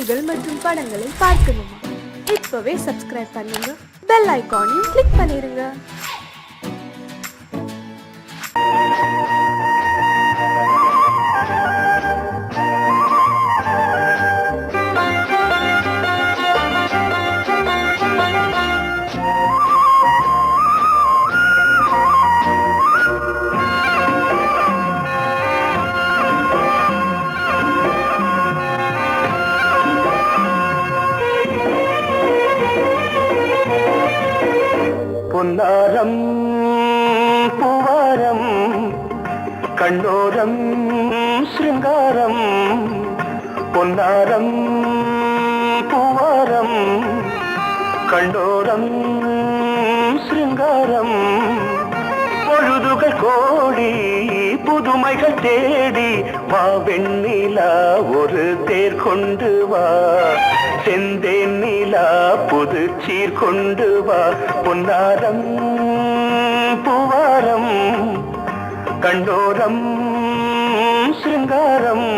செய்திகள் மற்றும் படங்களை பார்க்கணுமா? இப்பவே சப்ஸ்கிரைப் பண்ணுங்க, பெல் ஐகானையும் கிளிக் பண்ணிருங்க. பொன்னாரம் பூவாரம் கண்ணோரம் சிருங்காரம், பொன்னாரம் பூவாரம் கண்ணோரம் சிருங்காரம், பொழுதுகள் கோடி புதுமைகள் தேடி வா வெண்ணிலா ஒரு தேர் கொண்டு வா, செந்தேன் நிலா புது சீர் கொண்டு வா, பொன்னாரம் பூவாரம் கண்டோரம் சிருங்காரம்.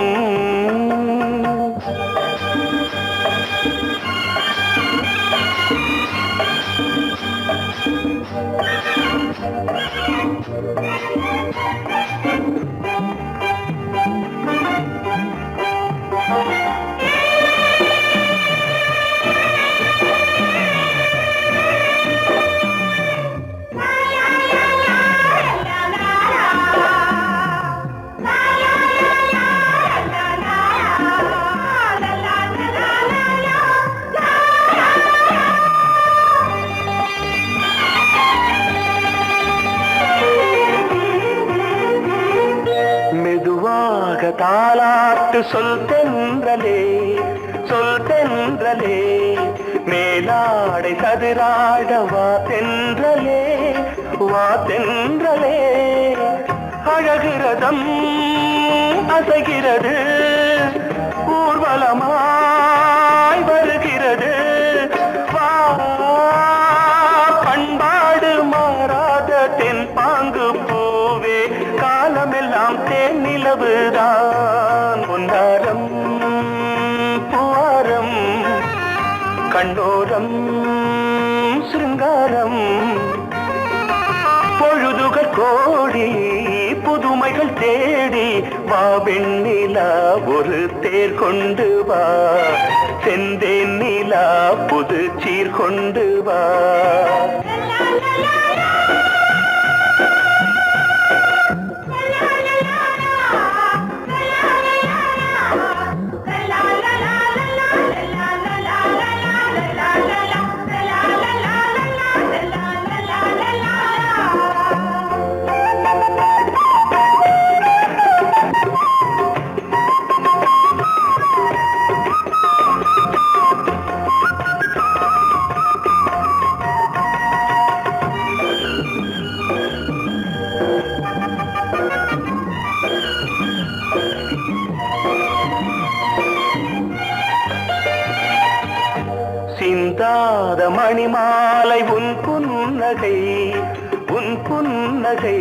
தாலாட்டு சொல் தென்றலே, சொல் தென்றலே, மேலாடை சதுராட வா தென்றலே, வா தென்றலே, அழகிறதம் அசைகிறது ஊர்வலமாய் வருகிறது, வா பண்பாடு மாறாத தென் பாங்கு பூவே, காலமெல்லாம் தேன் நிலவுதான், பொன்னாரம் பூவாரம் கண்ணோரம் சிருங்காரம், பொழுதுகள் கோடி புதுமைகள் தேடி வா வெண்ணிலா ஒரு தேர் கொண்டு வா, செந்தேன் நிலா புது சீர் கொண்டு வா. சிந்தாத மணிமாலை உன் புன்னகை, உன் புன்னகை,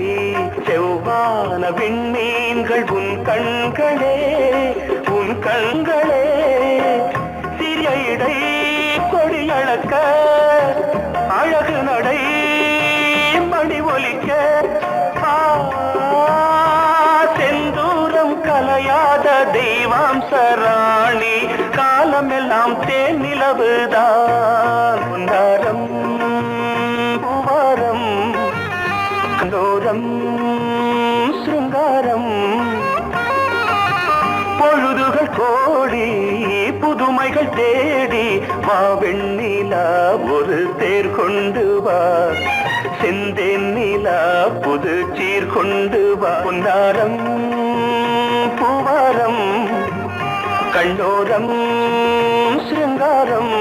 செவ்வான விண்மீன்கள் உன் கண்களே, உன் கண்களே, சிறிய இடை கொடியளக்க அழகு நடை மணி ஒலிக்க, செந்தூரம் கலையாத தெய்வாம்சராணி, காலமெல்லாம் தேன் நிலவுதான், பொன்னாரம் பூவாரம் கண்டோரம் சிருங்காரம், பொழுதுகள் கோடி புதுமைகள் தேடி வா வெண்ணிலா ஒரு தேர் கொண்டு வா, செந்தேன் நிலா புது சீர் கொண்டு வா, பொன்னாரம் பூவாரம் கண்டோரம் சிருங்காரம்.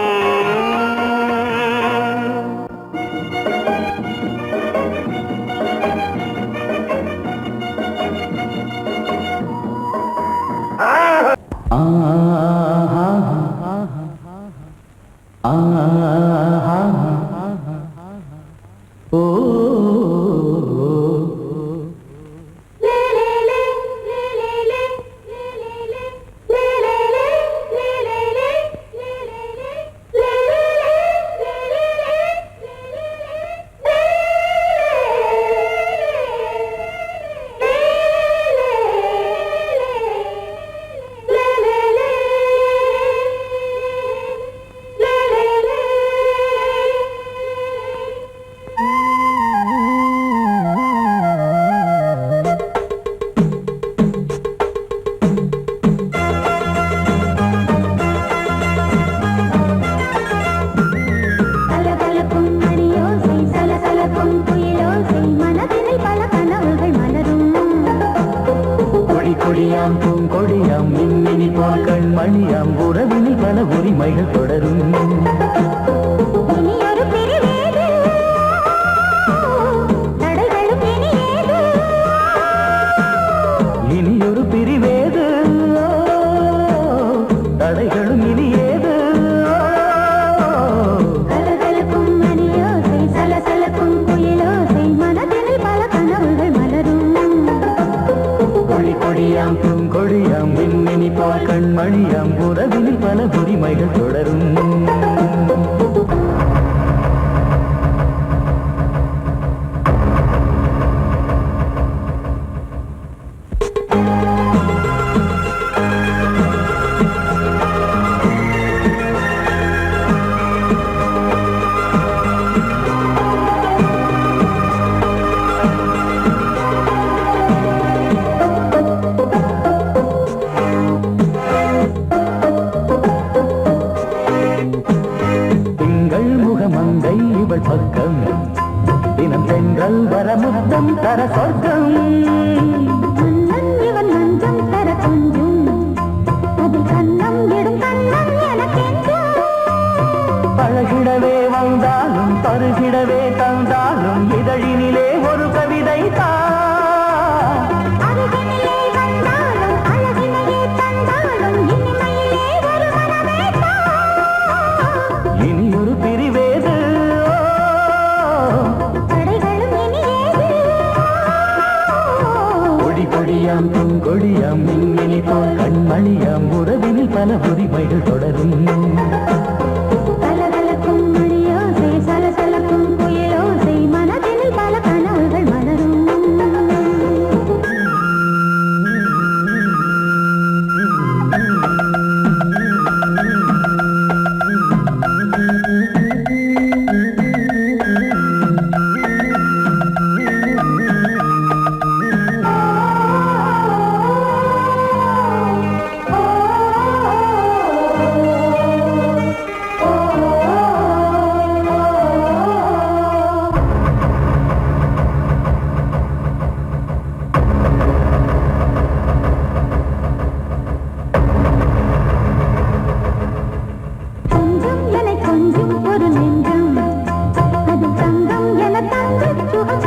உறவினில் பல உரிமைகள் தொடரும். இனியொரு பிரிவேது, தடைகளும் இனியேது. இனியொரு பிரிவேது, தடைகளும் இனியேது. கலகலக்கும் மணியோசை, சலசலக்கும் குயிலோசை, மனதினில் பல கனவுகள் மலரும். கொடி கொடியாம் பூங்கொடியாம் மின்மினி போல் கண்மணியாம் உறவினில் பல உரிமைகள் தொடரும். மங்கை இவள் பக்கம் தினம் சென்றல் வரமுத்தம் தர சொர்க்கம். மன்னன் இவன் மஞ்சம் தர கொஞ்சும், அதில் கண்ணம் இடும் கண்ணம் எனக்கென்றும். பழகிடவே வந்தாலும் பருகிடவே தந்தாலும் இதழினிலே ஒரு கவிதை தான். அருகினிலே வந்தாலும் அழகினையே தந்தாலும் இனிமையிலே ஒரு மனமே தான். இனியொரு பிரிவேது, தடைகளும் இனியேது. கொடி கொடியாம் பூங்கொடியாம் மின்மினி போல் கண்மணியாம் உறவினில் பல உரிமைகள் தொடரும். கலகலக்கும் மணியோசை, சலசலக்கும் குயிலோசை, மனதினில் பல கனவுகள் மலரும். கொஞ்சம் என கொஞ்சம் ஒரு நெஞ்சம், அது தங்கம் என தங்கச் சுகம்.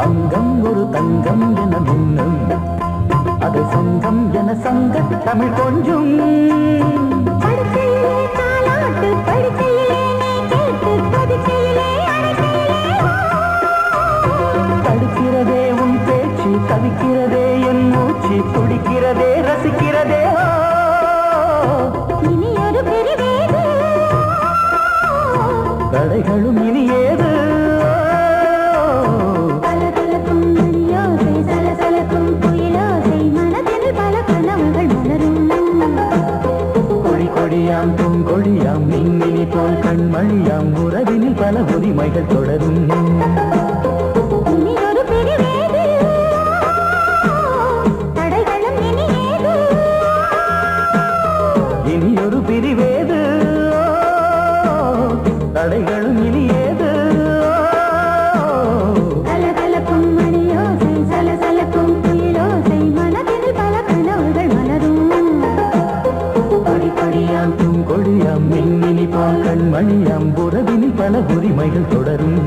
அங்கம் ஒரு தங்கம் என மின்னும், அது சங்கம் என சங்க தமிழ் கொஞ்சும். படுக்கையிலே தாலாட்டு, படுக்கையிலே நீ கேட்டு, படுக்கையிலே அணைக்கையிலே தடுக்கிறதே உன் பேச்சு, தவிக்கிறதே என் மூச்சு, துடிக்கிறதே ரசிக்கிறதே. இனியொரு பிரிவேது, தடைகளும் இனியேது. கலகலக்கும் மணியோசை, சலசலக்கும் குயிலோசை, மனதினில் பல கனவுகள் மலரும். கொடி கொடியாம் பூங்கொடியாம் மின்மினி போல் கண்மணியாம் உறவினில் பல உரிமைகள் தொடரும். இனியொரு பிரிவேது, தடைகளும் இனியேது. இனியொரு பிரிவேது, தடைகளும் இனியேது. கலகலக்கும் மணியோசை, சலசலக்கும் குயிலோசை, மனதினில் பல கனவுகள் மலரும். கொடி கொடியாம் பூங்கொடியாம் மின்மினி போல் கண்மணியாம் உறவினில் பல உரிமைகள் தொடரும்.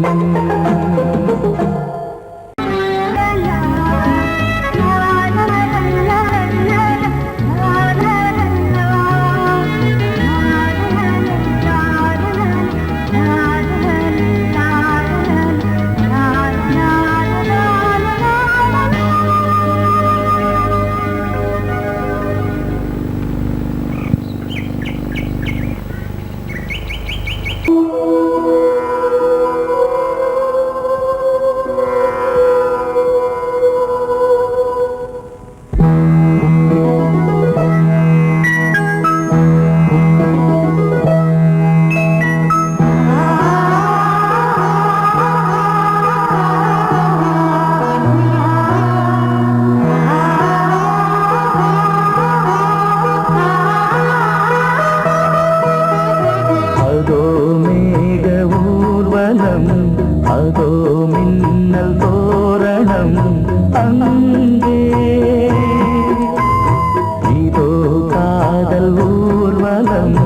ஊர்வலம்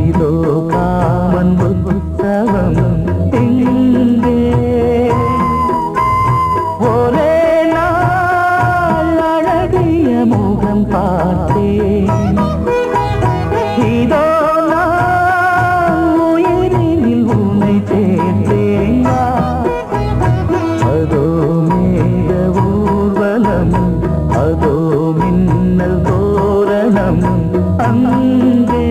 இதோ காமன் உற்சவம் இங்கே ஒரே நாள் அழகிய முகம் பார்த்தேன் இதோ நான் உயிரினில் உன்னை சேர்த்தேன் அதோ மேக ஊர்வலம் அதோ மின்னல் தோரணம் அங்கே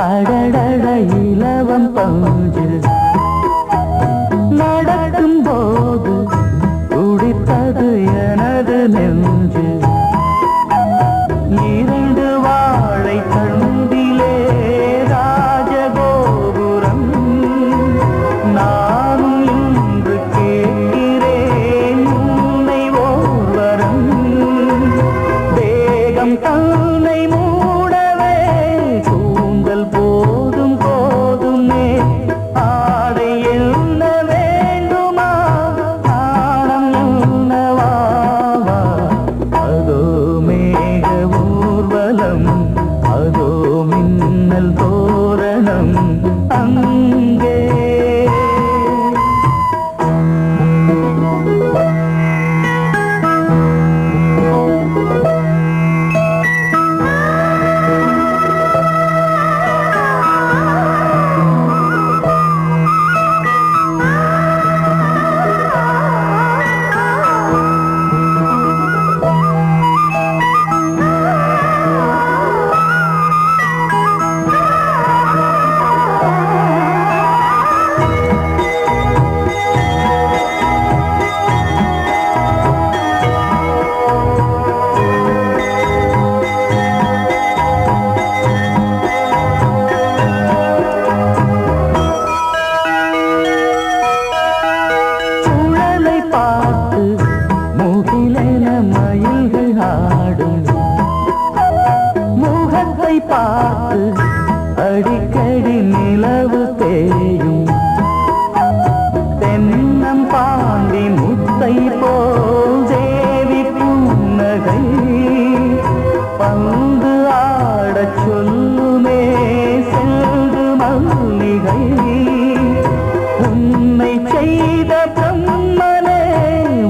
அடடட இலவம் பஞ்சு நடக்கும் போது துடித்தது எனது நெஞ்சு இரண்டு வாழை தண்டிலே ராஜகோபுரம் நானும் இன்று கேட்கிறேன் உன்னை ஓர்வரம் தேகம் தன்னை மூடவே கூந்தல் போதும் போதுமே ஆடை என்ன வேண்டுமா ஆடம் என்னவா அதோ மேக ஊர்வலம் அதோ மின்னல் தோரணம் அங்கே பார்த்து அடிக்கடி நிலவு தேயும் தென்னம் பாண்டி முத்தை போல் தேவி புன்னகை பந்து ஆடச் சொல்லுமே செல்து மல்லிகை உன்னை செய்த பிரம்மனே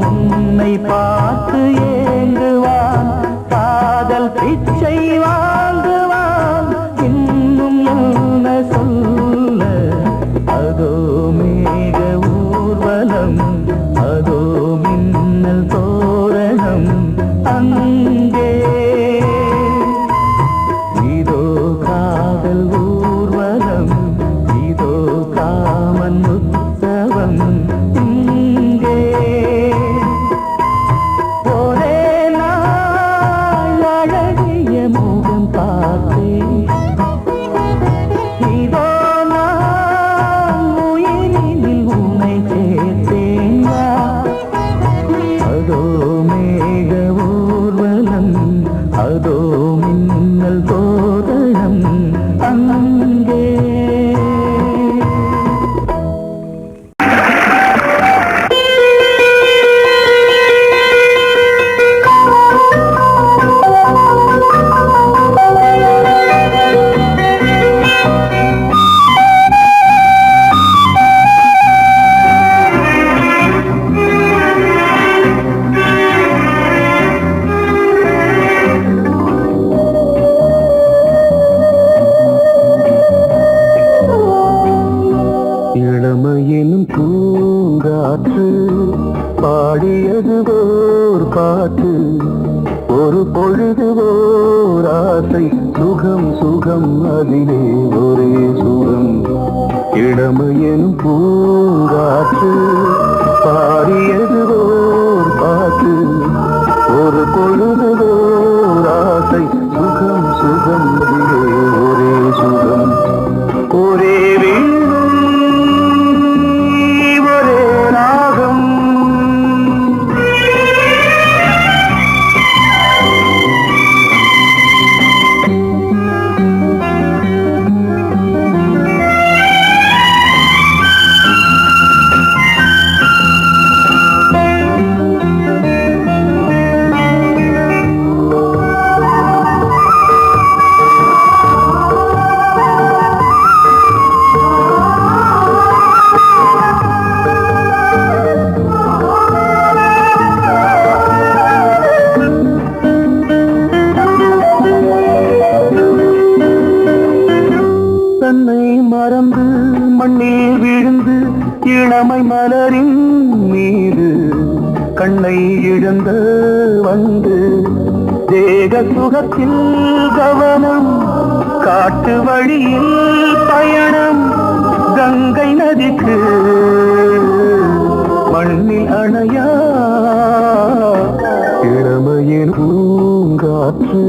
உன்னை பார்த்து ஏங்குவான் காதல் பிச்சை வாங்குவான் இன்னும் என்ன சொல்ல அதோ மேக ஊர்வலம் அதோ மின்னல் தோரணம் அங்கே இதோ காதல் ஊர்வலம் இதோ காமன் உற்சவம் இங்கே ஒரே நாள் அழகிய முகம் பார்த்தேன் இதோ நான் உயிரினில் உன்னை சேர்த்தேன் அதோ மேக ஊர்வலம் அதோ மின்னல் தோரணம் அங்கே இளமையினும் பூங்காற்று பாடியது ஓர் பாட்டு ஒரு பொழுது ஓர் ஆசை சுகம் சுகம் அதிலே ஒரே சுகம் இளமையெனும் பூங்காற்று பாடியது ஓர் பாட்டு ஒரு பொழுதுவோர் ஆசை சுகம் சுகம் அதிலே ஒரே சுகம் ஒரே வீணை ஒரே ராகம் தன்னை மறந்து மண்ணில் விழுந்து இளமை மலரின் மீது கண்ணை இழந்த வந்து தேக சுகத்தில் கவனம் காட்டு வழியில் பயணம் கங்கை நதிக்கு மண்ணில் அணையா இளமையின் பூங்காற்று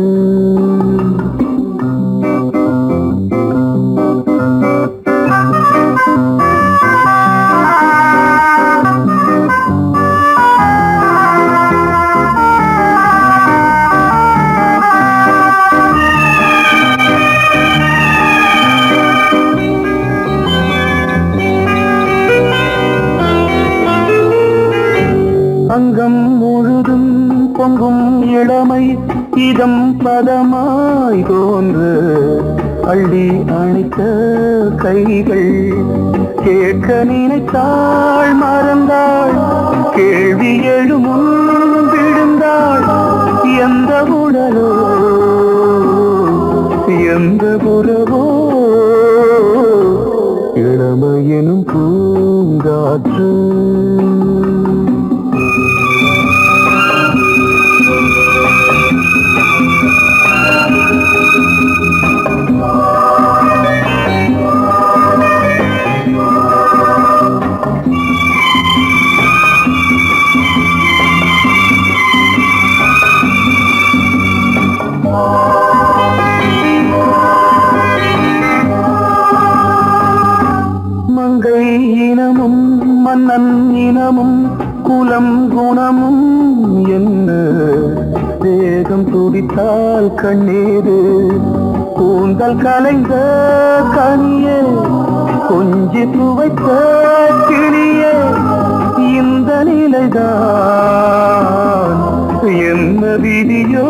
அங்கம் முழுதும் பொங்கும் இளமை இதம் பதமாய் தோன்று அள்ளி அணைத்த கைகள் கேட்க நினைத்தாள் மறந்தாள் கேள்வி எழுமுன் விழுந்தாள் எந்த உடலோ எந்த புறவோ இளமையெனும் பூங்காற்று மங்கை இனமும் மன்னன் இனமும் குலம் குணமும் என்ன தேகம் துடித்தால் கண்ணீரு கூந்தல் கலைந்த கனியே கொஞ்சி துவைத்த கிளியே இந்த நிலைதான் என்ன விதியோ